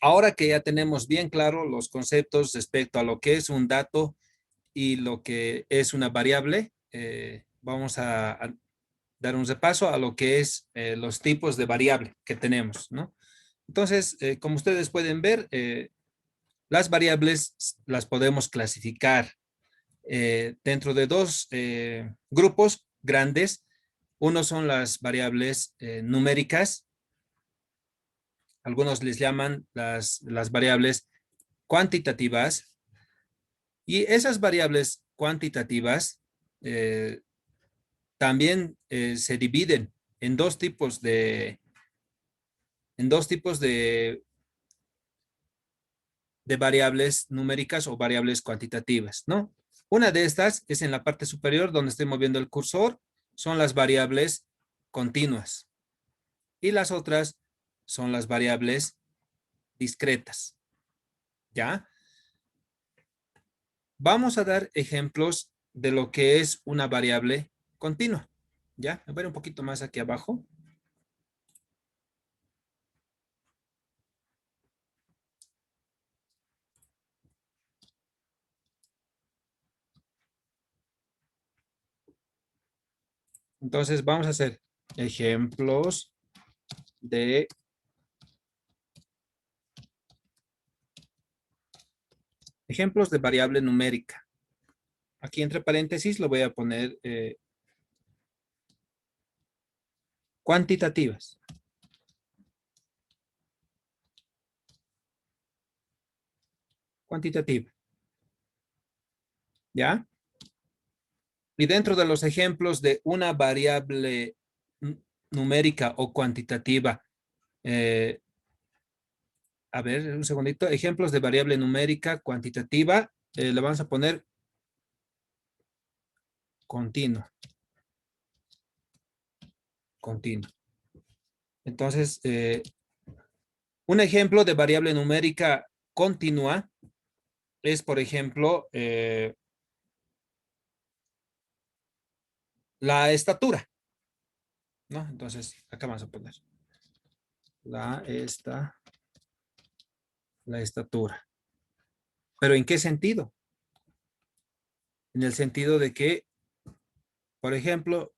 Ahora que ya tenemos bien claro los conceptos respecto a lo que es un dato y lo que es una variable, vamos a dar un repaso a lo que es los tipos de variable que tenemos, ¿no? Entonces, como ustedes pueden ver, las variables las podemos clasificar dentro de dos grupos grandes. Uno son las variables numéricas, algunos les llaman las variables cuantitativas, y esas variables cuantitativas eh, también se dividen en en dos tipos de variables numéricas o variables cuantitativas, ¿no? Una de estas es en la parte superior donde estoy moviendo el cursor, son las variables continuas y las otras son las variables discretas, ¿ya? Vamos a dar ejemplos de lo que es una variable continua, ¿ya? Me voy a ver un poquito más aquí abajo. Entonces vamos a hacer ejemplos de variable numérica. Aquí entre paréntesis lo voy a poner cuantitativas. Cuantitativa. ¿Ya? Y dentro de los ejemplos de una variable numérica o cuantitativa, eh, a ver, un segundito, ejemplos de variable numérica cuantitativa, le vamos a poner continuo. Continuo. Entonces, un ejemplo de variable numérica continua es, por ejemplo, la estatura, ¿no? Entonces, acá vamos a poner la, la estatura. ¿Pero en qué sentido? En el sentido de que, por ejemplo,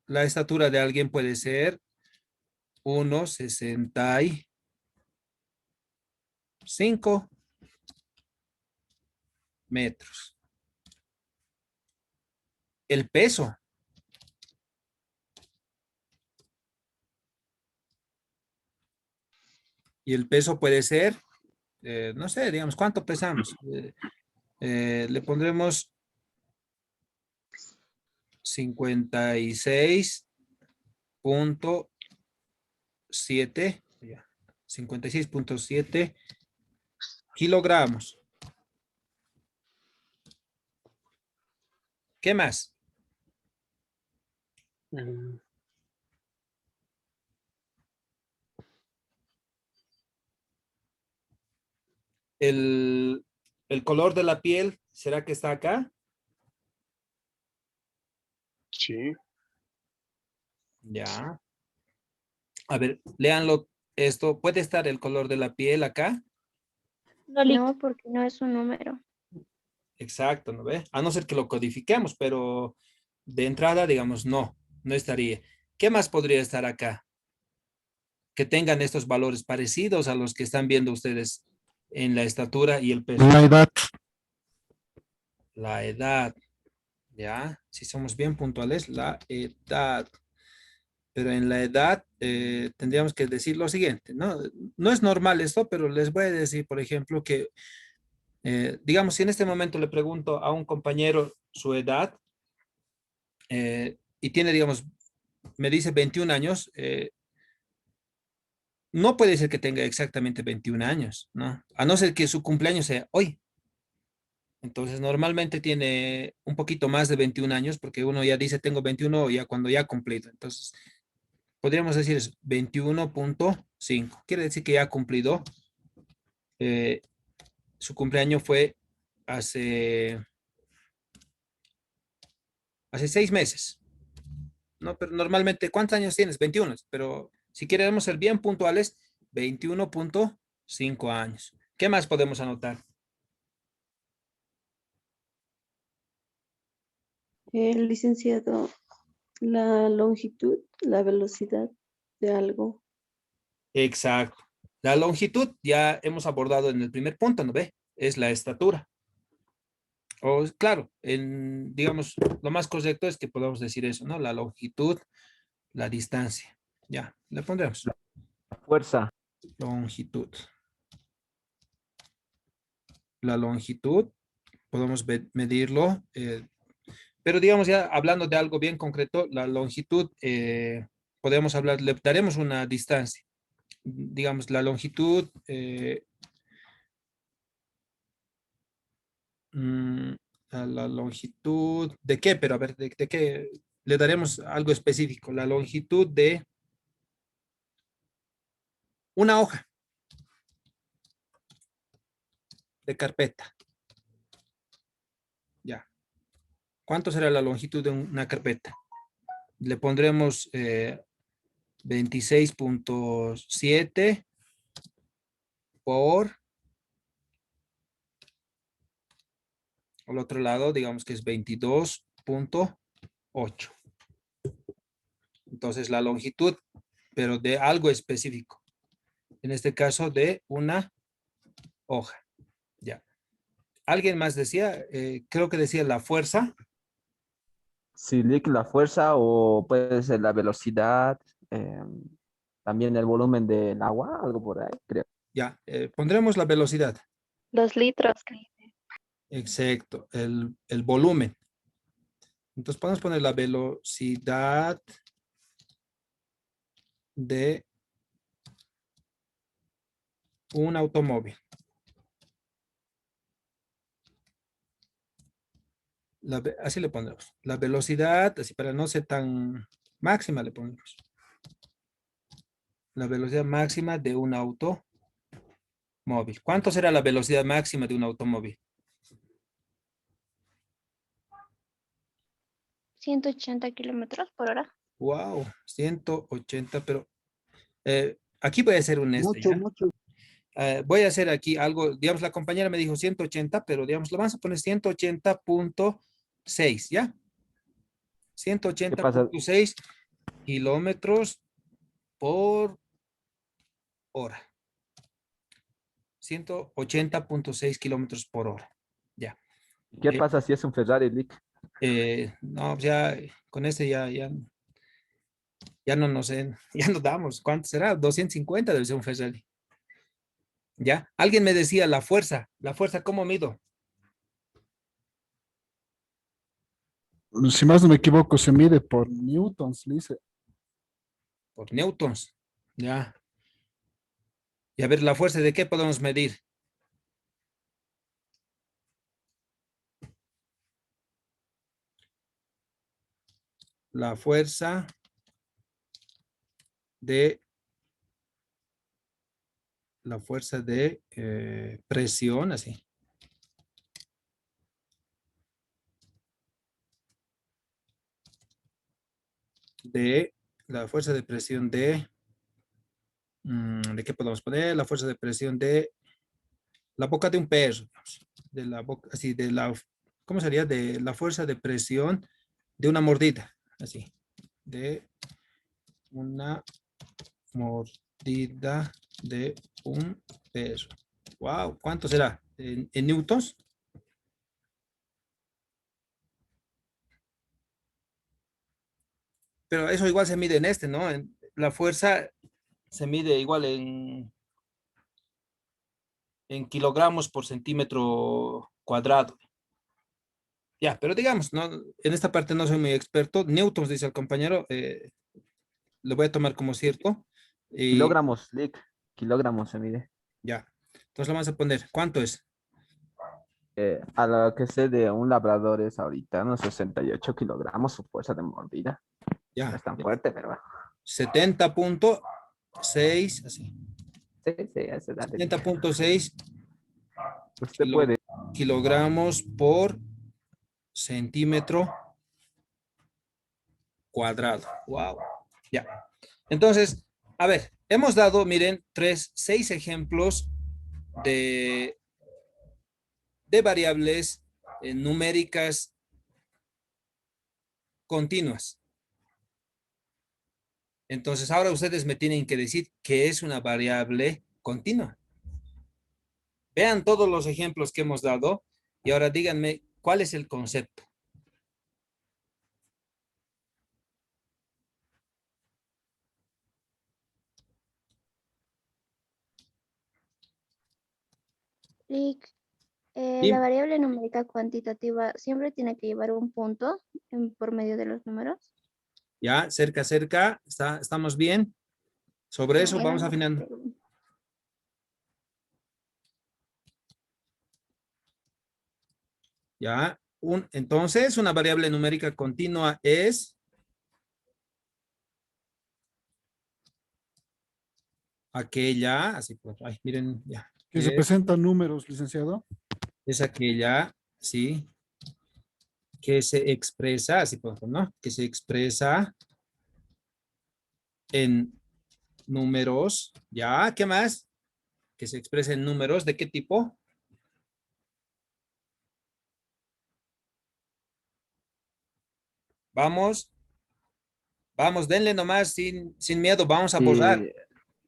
la estatura de alguien puede ser 1,65 metros. El peso. Y el peso puede ser, no sé, digamos, ¿cuánto pesamos? Le pondremos 56,7, 56,7 kilogramos. ¿Qué más? Mm, El, el color de la piel, ¿será que está acá? sí. Ya. A ver, léanlo esto. ¿Puede estar el color de la piel acá? No, porque no es un número. Exacto, ¿no ve? A no ser que lo codifiquemos, pero de entrada, digamos, no estaría. ¿Qué más podría estar acá? Que tengan estos valores parecidos a los que están viendo ustedes en la estatura y el peso. La edad. La edad, ¿ya? Si somos bien puntuales, la edad. Pero en la edad tendríamos que decir lo siguiente, ¿no? No es normal esto, pero les voy a decir, por ejemplo, que, digamos, si en este momento le pregunto a un compañero su edad y tiene, digamos, me dice 21 años, no puede ser que tenga exactamente 21 años, ¿no? A no ser que su cumpleaños sea hoy. Entonces, normalmente tiene un poquito más de 21 años porque uno ya dice tengo 21 ya cuando ya ha cumplido. Entonces, podríamos decir es 21,5. Quiere decir que ya ha cumplido. eh, Su cumpleaños fue hace, hace 6 meses, ¿no? Pero normalmente, ¿cuántos años tienes? 21, pero si queremos ser bien puntuales, 21,5. 5 años. ¿Qué más podemos anotar? El licenciado, la longitud, la velocidad de algo. Exacto. La longitud ya hemos abordado en el primer punto, ¿no ve? Es la estatura. O claro, digamos, lo más correcto es que podamos decir eso, ¿no? La longitud, la distancia. Ya, le pondremos. Fuerza. Longitud. La longitud, podemos medirlo, pero digamos ya hablando de algo bien concreto, la longitud, podemos hablar, le daremos una distancia. Digamos, la longitud, mm, a la longitud, ¿de qué? Pero a ver, ¿de qué? Le daremos algo específico, la longitud de una hoja de carpeta. Ya. ¿Cuánto será la longitud de una carpeta? Le pondremos 26.7 por, al otro lado, digamos que es 22.8. Entonces la longitud, pero de algo específico. En este caso de una hoja. Ya. ¿Alguien más decía? Creo que decía la fuerza. Sí, Lick, la fuerza o puede ser la velocidad, también el volumen del agua, algo por ahí, creo. Ya. Pondremos la velocidad. Los litros, que dice. Exacto. El volumen. Entonces podemos poner la velocidad de un automóvil. Así le pondremos. La velocidad, así para no ser tan máxima le ponemos. La velocidad máxima de un automóvil. ¿Cuánto será la velocidad máxima de un automóvil? 180 kilómetros por hora. Wow, 180, pero aquí voy a ser honesto, Mucho, ¿ya? mucho. Voy a hacer aquí algo, digamos, la compañera me dijo 180, pero digamos, lo vamos a poner 180.6, ¿ya? ¿Qué pasa? 180.6 kilómetros por hora. 180.6 kilómetros por hora. Ya. ¿Qué Eh, pasa si es un Ferrari, Lick? no, ya con este ya no nos ya nos damos. ¿Cuánto será? 250 debe ser un Ferrari. ¿Ya? Alguien me decía la fuerza. ¿La fuerza cómo mido? Si más no me equivoco, se mide por newtons, dice. Por newtons. Ya. Y a ver, ¿la fuerza de qué podemos medir? La fuerza de presión, así. De la fuerza de presión ¿de qué podemos poner? La fuerza de presión de la boca de un perro. De la boca, así, ¿cómo sería? De la fuerza de presión de una mordida, así. De una mordida de un perro. Wow, ¿cuánto será? ¿En newtons? Pero eso igual se mide en este, ¿no? La fuerza se mide igual en kilogramos por centímetro cuadrado. Ya, pero digamos, ¿no? En esta parte no soy muy experto. Newtons, dice el compañero, lo voy a tomar como cierto. Y Kilogramos, Lick. Kilogramos se mide. ya. Entonces lo vamos a poner. ¿Cuánto es? A lo que sé de un labrador es ahorita unos 68 kilogramos su fuerza de mordida. No Ya. es tan fuerte, pero 70.6, así. sí, sí, ese dale. 70.6 Usted puede. kilogramos por centímetro cuadrado. Wow. Ya. Entonces, a ver, hemos dado, miren, 6 ejemplos de, de variables numéricas continuas. Entonces, ahora ustedes me tienen que decir qué es una variable continua. Vean todos los ejemplos que hemos dado y ahora díganme cuál es el concepto. Rick, Sí. la variable numérica cuantitativa siempre tiene que llevar un punto por medio de los números. Ya, cerca, cerca. ¿Estamos bien? Sobre eso vamos Ya, afinando. Ya. Entonces, una variable numérica continua es aquella, así pues, ay, miren, ya. Que se presentan números, licenciado. Es aquella, sí, que se expresa, así por ejemplo, ¿no? Que se expresa en números, ¿ya? ¿Qué más? Que se expresa en números, ¿de qué tipo? Vamos, vamos, denle nomás sin miedo, vamos a borrar. Y,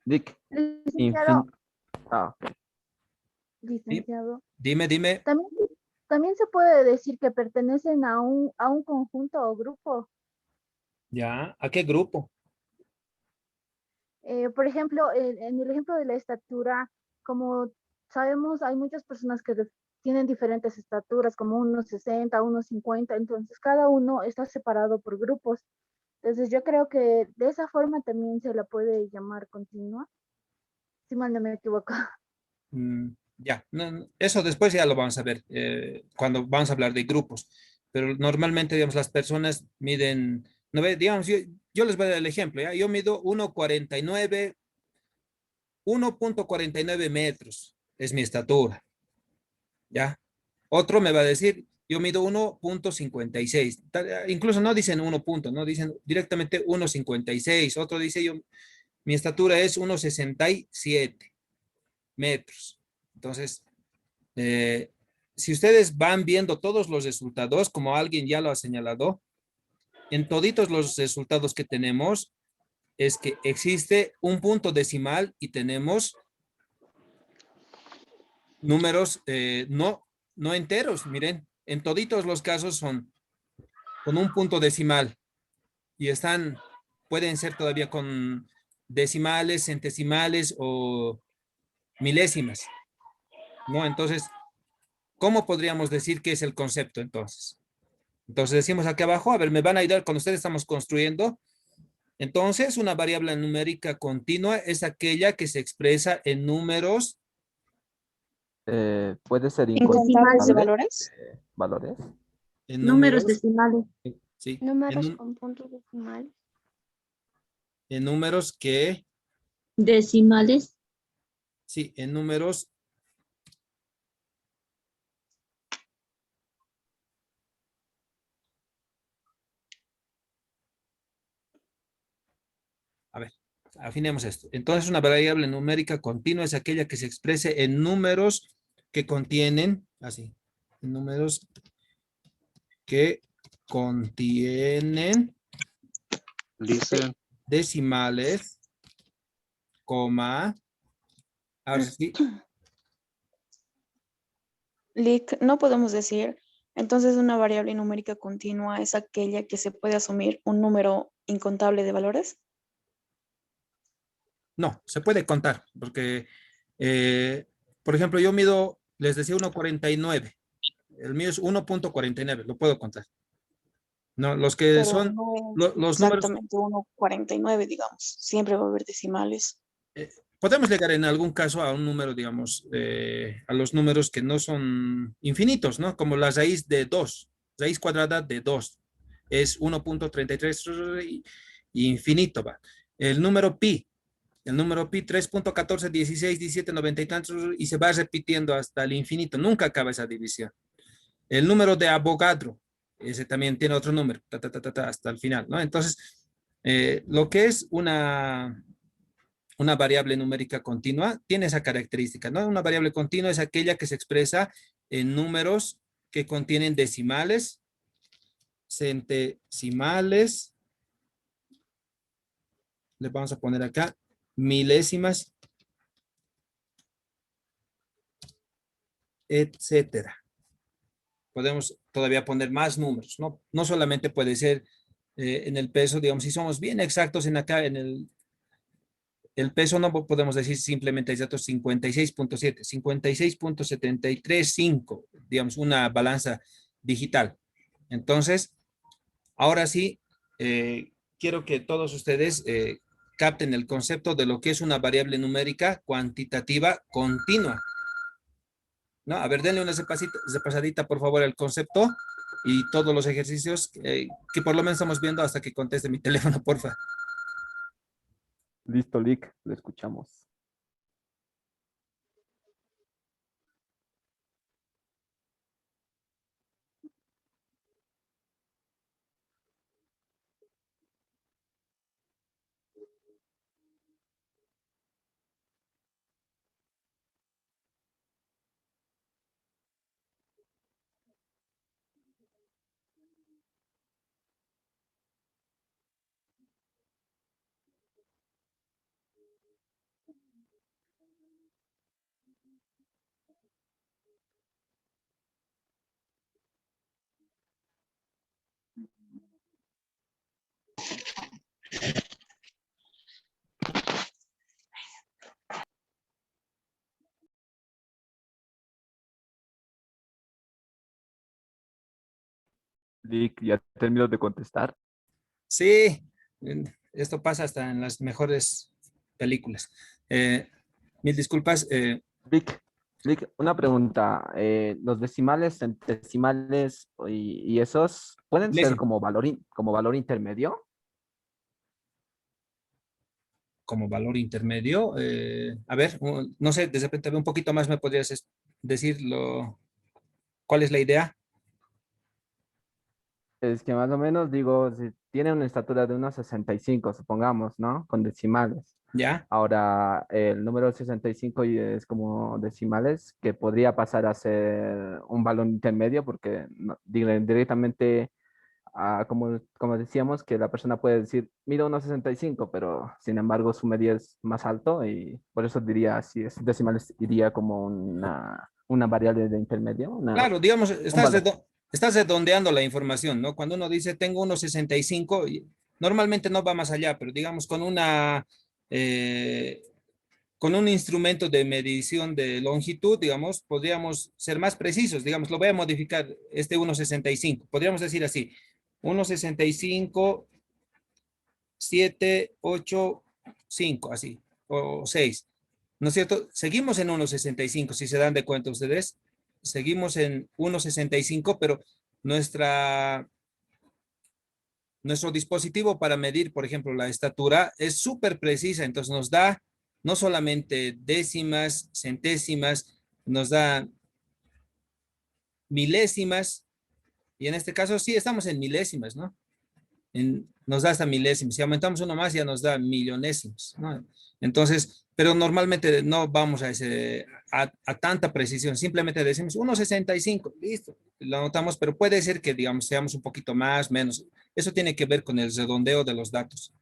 Dick, Licenciado, ok. licenciado. Dime. También, también se puede decir que pertenecen a un conjunto o grupo. ¿Ya? ¿A qué grupo? Por ejemplo, en el ejemplo de la estatura, como sabemos, hay muchas personas que tienen diferentes estaturas, como 1,60, 1,50, entonces cada uno está separado por grupos. Entonces yo creo que de esa forma también se la puede llamar continua, si mal no me equivoco. Ya, eso después ya lo vamos a ver cuando vamos a hablar de grupos. Pero normalmente, digamos, las personas miden, no ve, digamos, yo les voy a dar el ejemplo, ¿ya? Yo mido 1,49 metros, es mi estatura, ¿ya? Otro me va a decir, yo mido 1,56. Incluso no dicen 1 punto, no dicen directamente 1,56. Otro dice, mi estatura es 1,67 metros. Entonces, si ustedes van viendo todos los resultados, como alguien ya lo ha señalado, en toditos los resultados que tenemos es que existe un punto decimal y tenemos números no enteros. Miren, en toditos los casos son con un punto decimal y pueden ser todavía con decimales, centesimales o milésimas, ¿no? Entonces, ¿cómo podríamos decir qué es el concepto entonces? Entonces decimos aquí abajo, a ver, me van a ayudar cuando ustedes estamos construyendo. Entonces, una variable numérica continua es aquella que se expresa en números. Puede ser Incontables de incontable valores. valores. En Números números, decimales. sí, Números con puntos decimales. en números que, Decimales. sí, en números a ver, afinemos esto. Entonces, una variable numérica continua es aquella que se exprese en números que contienen, así, en números que contienen Listen, decimales, coma, ahora sí, Lick, no podemos decir, entonces una variable numérica continua es aquella que se puede asumir un número incontable de valores. no, se puede contar, porque, por ejemplo, yo mido, les decía 1,49. El mío es 1,49, lo puedo contar. No, los que Pero son no es los números, exactamente 1,49, digamos. Siempre va a haber decimales. podemos llegar en algún caso a un número, digamos, a los números que no son infinitos, ¿no? Como la raíz de 2, raíz cuadrada de 2 es 1,33 y infinito, va. El número pi, el número pi 3,14, 16, 17, 90 y tantos, y se va repitiendo hasta el infinito, nunca acaba esa división. El número de Avogadro, ese también tiene otro número, hasta el final, ¿no? Entonces, lo que es una una variable numérica continua tiene esa característica, ¿no? Una variable continua es aquella que se expresa en números que contienen decimales, centesimales, le vamos a poner acá, milésimas, etcétera. Podemos todavía poner más números, ¿no? No solamente puede ser en el peso, digamos, si somos bien exactos en acá, en el peso no podemos decir simplemente exactos 56.7, 56.735, digamos, una balanza digital. Entonces, ahora sí, quiero que todos ustedes capten el concepto de lo que es una variable numérica cuantitativa continua, ¿no? A ver, denle una pasadita, por favor, al concepto y todos los ejercicios que por lo menos estamos viendo hasta que conteste mi teléfono, porfa. Listo, Lick, lo escuchamos. Lick, ¿ya terminó de contestar? Sí, esto pasa hasta en las mejores películas. Mil disculpas. Lick, Lick, una pregunta. ¿Los decimales, centesimales y esos pueden ser Milésimo. como valor intermedio? Como valor intermedio. A ver, no sé, de repente un poquito más me podrías decir cuál es la idea. Es que más o menos digo, si tiene una estatura de unos 65, supongamos, ¿no? Con decimales. ¿Ya? Ahora, el número 65 y es como decimales, que podría pasar a ser un valor intermedio, porque directamente, como decíamos, que la persona puede decir, mido 1,65, pero sin embargo su medida es más alto y por eso diría, si es decimales, iría como una variable de intermedio, Claro, digamos, un valor. estás redondeando la información, ¿no? Cuando uno dice tengo 1,65, normalmente no va más allá, pero digamos eh, con un instrumento de medición de longitud, digamos, podríamos ser más precisos, digamos, lo voy a modificar este 1,65. Podríamos decir así, 1,65, 7, 8, 5, así, o 6. ¿No es cierto? Seguimos en 1,65, si se dan de cuenta ustedes. Seguimos en 1,65, pero nuestra, nuestro dispositivo para medir, por ejemplo, la estatura es súper precisa, entonces nos da no solamente décimas, centésimas, nos da milésimas, y en este caso sí estamos en milésimas, ¿no? Nos da hasta milésimas. Si aumentamos uno más, ya nos da millonésimas, ¿no? Entonces, pero normalmente no vamos a tanta precisión. Simplemente decimos 1,65, listo, lo anotamos, pero puede ser que, digamos, seamos un poquito más, menos. Eso tiene que ver con el redondeo de los datos.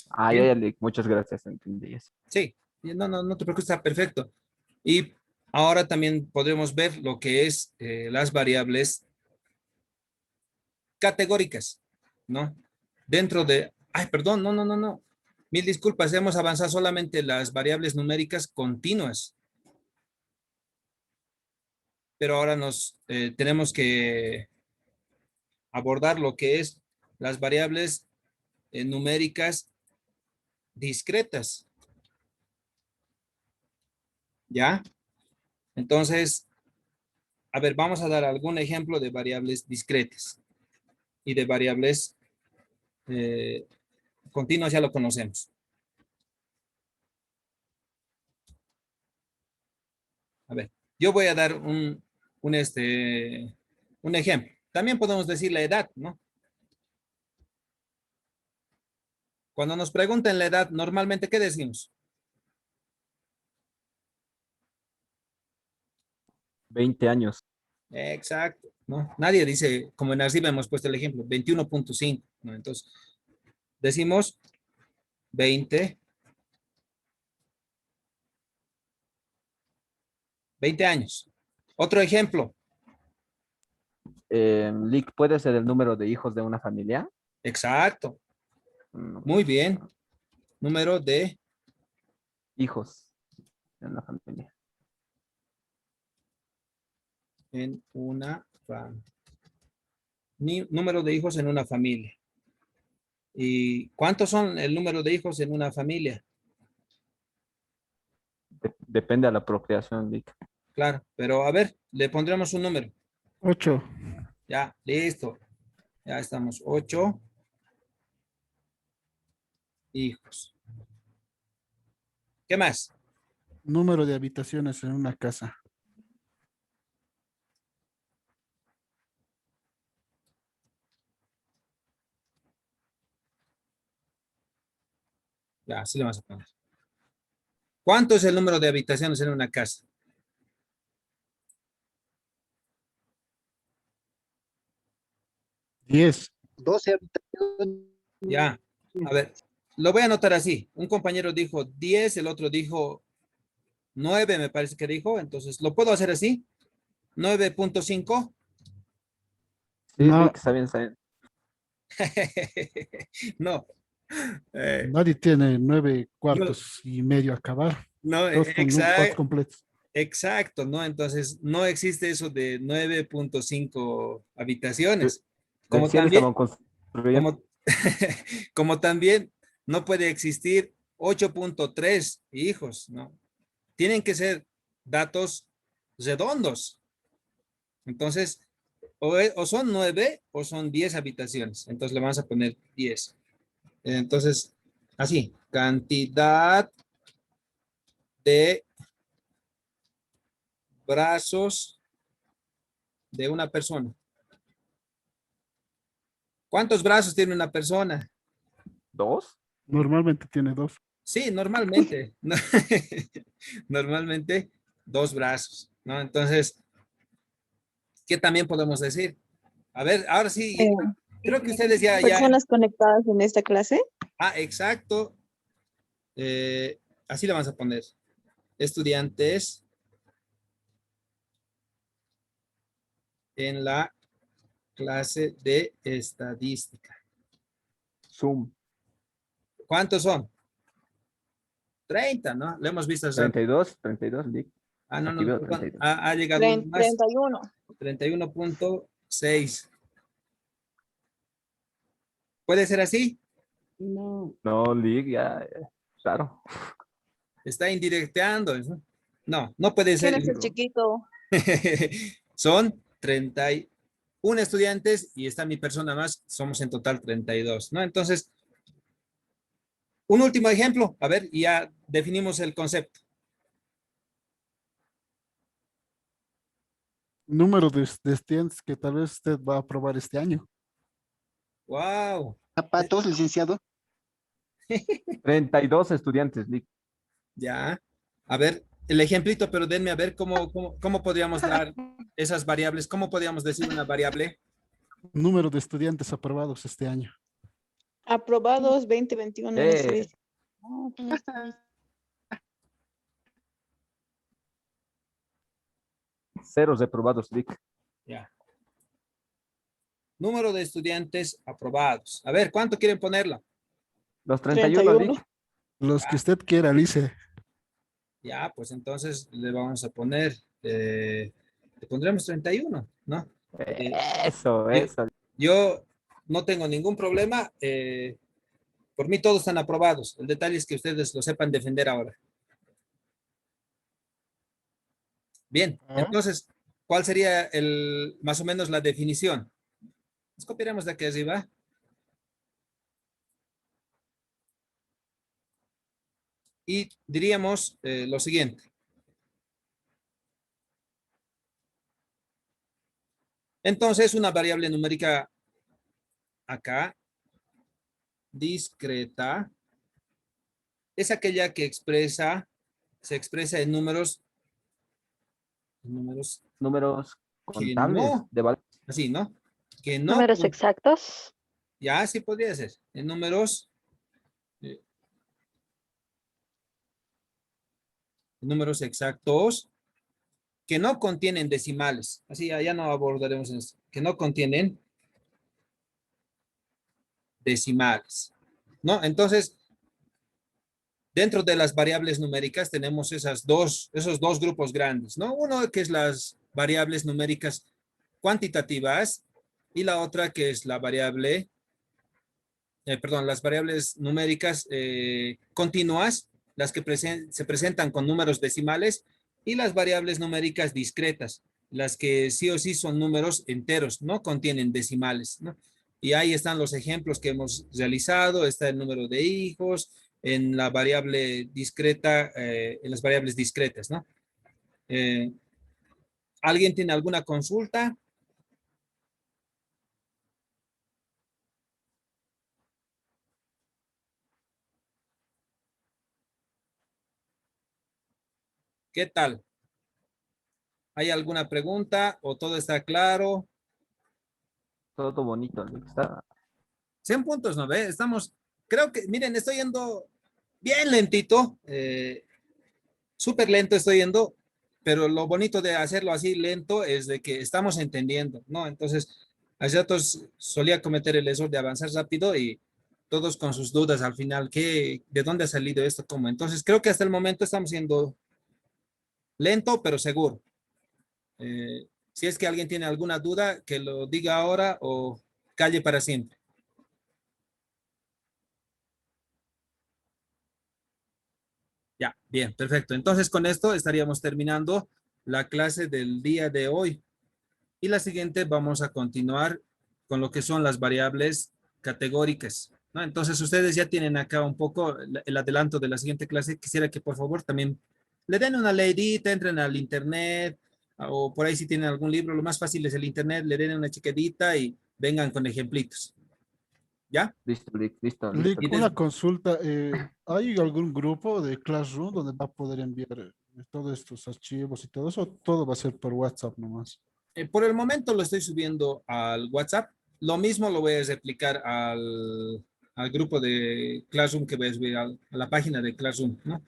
Ah, ya, Bien, ya, Lick, muchas gracias, entendí eso. sí, no te preocupes, está perfecto. Y ahora también podremos ver lo que es las variables categóricas, ¿no? Dentro de, ay, perdón, no. Mil disculpas, hemos avanzado solamente las variables numéricas continuas, pero ahora tenemos que abordar lo que es las variables numéricas discretas, ¿ya? Entonces, a ver, vamos a dar algún ejemplo de variables discretas y de variables eh, continuas, ya lo conocemos. A ver, yo voy a dar un ejemplo. También podemos decir la edad, ¿no? Cuando nos preguntan la edad, normalmente, ¿qué decimos? 20 años. Exacto, ¿no? Nadie dice, como en arriba hemos puesto el ejemplo, 21.5, ¿no? Entonces, decimos 20 años. Otro ejemplo, Lick, ¿puede ser el número de hijos de una familia? exacto, No, muy bien. Número de hijos de una familia. en una familia. Número de hijos en una familia. ¿Y cuántos son el número de hijos en una familia? Depende de la procreación, Lick. Claro, pero a ver, le pondremos un número. 8. Ya, listo. Ya estamos. 8 hijos. ¿Qué más? Número de habitaciones en una casa. Ya, así le vamos a poner. ¿Cuánto es el número de habitaciones en una casa? 10. 12 habitaciones. Ya. A ver, lo voy a anotar así. Un compañero dijo 10, el otro dijo 9, me parece que dijo. Entonces, ¿lo puedo hacer así? 9.5. Sí, No, Lick, está bien, está bien. No. nadie tiene 9 Yo, cuartos y medio a acabar. no, Todos con cuartos exacto. completos. Exacto, ¿no? Entonces, no existe eso de 9.5 Re- habitaciones. Como Recién estaban también, construyendo. como, como también no puede existir 8.3 hijos, ¿no? Tienen que ser datos redondos. Entonces, o son 9 o son 10 habitaciones. Entonces, le vamos a poner 10. Entonces, así, cantidad de brazos de una persona. ¿Cuántos brazos tiene una persona? ¿Dos? Normalmente tiene 2. Sí, normalmente. ¿No? Normalmente 2 brazos, ¿no? Entonces, ¿qué también podemos decir? A ver, ahora sí, Eh, creo que ustedes ya, Personas conectadas en esta clase. exacto. Eh, Así le vamos a poner. Estudiantes en la clase de estadística. Zoom. ¿Cuántos son? 30, ¿no? Lo hemos visto hace rato. 32, Lick. Ah, no, Aquí no, veo perdón. 32. Ha llegado uno más. 31. 31.6. ¿Puede ser así? No, Lick, ya, claro. Está indirecteando. ¿No? No, no puede ¿Quién ser. es el chiquito? Son 31 estudiantes y está mi persona más. Somos en total 32, ¿no? Entonces, un último ejemplo. A ver, y ya definimos el concepto. Número de estudiantes que tal vez usted va a aprobar este año. Wow. Zapatos, licenciado. 32 estudiantes, Lick. Ya. A ver, el ejemplito, pero denme a ver cómo podríamos dar esas variables. ¿Cómo podríamos decir una variable? Número de estudiantes aprobados este año. Aprobados 2021 en Eh, estadística. Ceros reprobados, Lick. Ya. Número de estudiantes aprobados. A ver, ¿cuánto quieren ponerla? Los 31, 31. Lick. Los que usted quiera, Alice. Ya, pues entonces le vamos a poner, le pondremos 31, ¿no? Eh, Eso, yo, eso. yo no tengo ningún problema. Por mí todos están aprobados. El detalle es que ustedes lo sepan defender ahora. Bien, Ah, entonces, ¿cuál sería más o menos la definición? Nos copiaremos de aquí arriba y diríamos lo siguiente. Entonces, una variable numérica acá discreta es aquella que se expresa en números Números que contables no, de valor. así, ¿no? Que no, Números exactos. ya sí podría ser, en números exactos que no contienen decimales. Así, ya no abordaremos eso. Que no contienen decimales, ¿no? Entonces, dentro de las variables numéricas tenemos esos dos grupos grandes, ¿no? Uno que es las variables numéricas cuantitativas y la otra que es la variable, las variables numéricas continuas, las que se presentan con números decimales, y las variables numéricas discretas, las que sí o sí son números enteros, no contienen decimales, ¿no? Y ahí están los ejemplos que hemos realizado, está el número de hijos, en la variable discreta, en las variables discretas, ¿no? ¿Alguien tiene alguna consulta? ¿Qué tal? ¿Hay alguna pregunta o todo está claro? Todo bonito, Lick. Está 100 puntos, ¿no ve? Creo que, miren, estoy yendo bien lentito, súper lento estoy yendo, pero lo bonito de hacerlo así lento es de que estamos entendiendo, ¿no? Entonces, hace ratos solía cometer el error de avanzar rápido y todos con sus dudas al final, ¿de dónde ha salido esto? ¿Cómo? Entonces, creo que hasta el momento estamos siendo lento, pero seguro. Si es que alguien tiene alguna duda, que lo diga ahora o calle para siempre. Ya, bien, perfecto. Entonces, con esto estaríamos terminando la clase del día de hoy. Y la siguiente vamos a continuar con lo que son las variables categóricas, ¿no? Entonces, ustedes ya tienen acá un poco el adelanto de la siguiente clase. Quisiera que por favor también le den una leidita, entren al internet o por ahí si tienen algún libro, lo más fácil es el internet, le den una chiquedita y vengan con ejemplitos. ¿Ya? listo, Lick. Listo, Lick, listo. una consulta. ¿Hay algún grupo de Classroom donde va a poder enviar todos estos archivos y todo eso? ¿Todo va a ser por WhatsApp nomás? Por el momento lo estoy subiendo al WhatsApp. Lo mismo lo voy a replicar al grupo de Classroom que voy a subir a la página de Classroom, ¿no?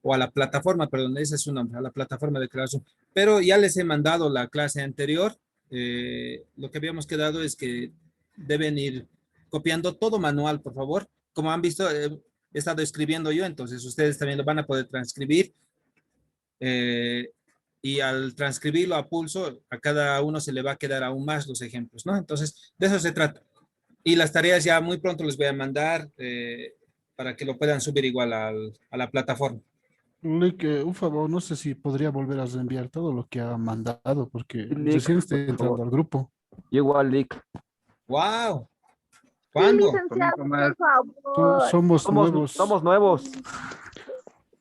O a la plataforma, perdón, ese es su nombre, a la plataforma de Classroom. Pero ya les he mandado la clase anterior. Lo que habíamos quedado es que deben ir copiando todo manual, por favor. Como han visto, he estado escribiendo yo, entonces ustedes también lo van a poder transcribir. Y al transcribirlo a pulso, a cada uno se le va a quedar aún más los ejemplos, ¿no? Entonces, de eso se trata. Y las tareas ya muy pronto les voy a mandar para que lo puedan subir igual a la plataforma. Lick, un favor, no sé si podría volver a reenviar todo lo que ha mandado, porque Lick, recién estoy por entrando favor. al grupo. Igual, Lick. ¡Wow! Sí, ¿Cuándo? licenciado, Tomás. por favor. Somos nuevos. Somos nuevos.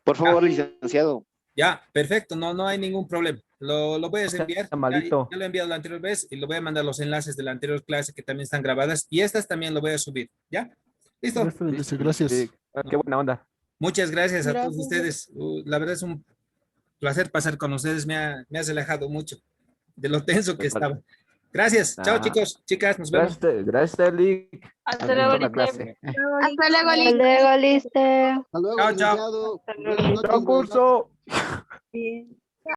Por favor, licenciado. Ya, perfecto, no hay ningún problema. Lo voy a O sea, enviar. Ya, malito. ya lo he enviado la anterior vez y lo voy a mandar los enlaces de la anterior clase que también están grabadas y estas también lo voy a subir. ¿Ya? Ya ¿Listo? está bien, Listo, gracias. Lick. Ah, qué buena onda. Muchas gracias a todos Gracias. ustedes. La verdad es un placer pasar con ustedes. Me has relajado mucho de lo tenso que estaba. Gracias. Chao, Ah, chicos, chicas, nos vemos. gracias, Lick. Hasta Me luego, gustó la Lick. clase. Hasta luego, Hasta Lick. luego, listo. Hasta luego, Chao, chao. licenciado. Hasta luego. Buenas noches. Chao, curso. Bien.